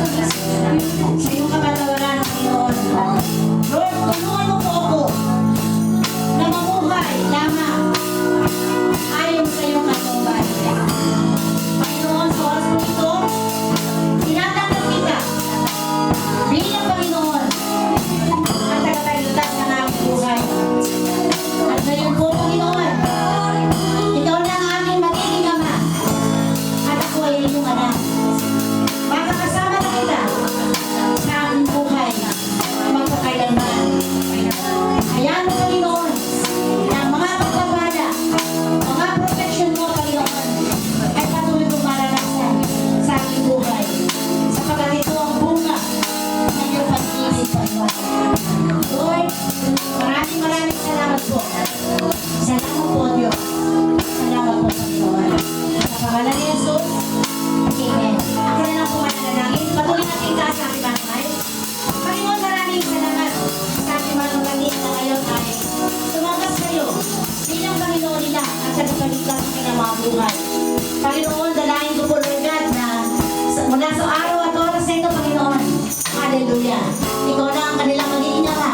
sa iyong kapatawaran ng Panginoon. Lord, tulungan mo po ako na mamuhay lamang ayon sa iyong katunggan. Panginoon, sa oras po ito, tinatanggap kita bilang Panginoon at tagapagligtas ng aming buhay. At ngayon po, Panginoon, ikaw na ang aming magiging ama at ako ay iyong anak. Makakasama na kita sa aming buhay magpakailanman. Hayaan mo, Panginoon, na ang mga pagpapala, mga protection mo, Panginoon, ay patuloy kong maranasan sa aking buhay. Sapagkat ito ang bunga ng iyong pag-ibig, Panginoon. Lord, maraming salamat po. Salamat po, Diyos. Salamat po, Panginoon. Sa pangalan ni Jesus, amen. Ako na lang po mananalangin. Patuloy natin taas sa aking mga kamay. Panginoon, maraming salamat sa aking mga kapatid na ngayon ay tumanggap kayo bilang Panginoon nila at tagapagligtas ng kanilang mga buhay. Panginoon, dalahin ko po, Lord God, na mula sa araw at oras na ito, Panginoon. Hallelujah. Ikaw na ang kanilang magiging ama,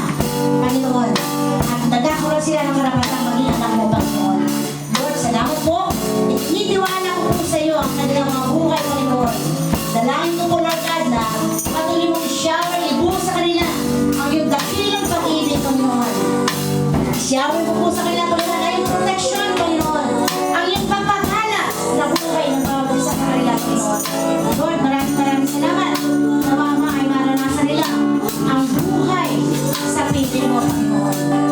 Panginoon. At nagkakaroon sila ng karapatang maging anak mo, Panginoon. Lord, salamat po. Inidiwala ko po sa iyo ang kanilang mga buhay, Panginoon. Dalangin ko po, Lord God, na patuloy mong i-shower, ibuhos sa kanila ang iyong dakilang pag-ibig, Panginoon. I-shower ko po sa kanila, Panginoon, ang iyong protection, Panginoon. Ang iyong pagpapala na buhay ng bawat isa sa kanila, Panginoon. Lord, maraming salamat na mama ay maranasan nila ang buhay sa piling mo, Panginoon.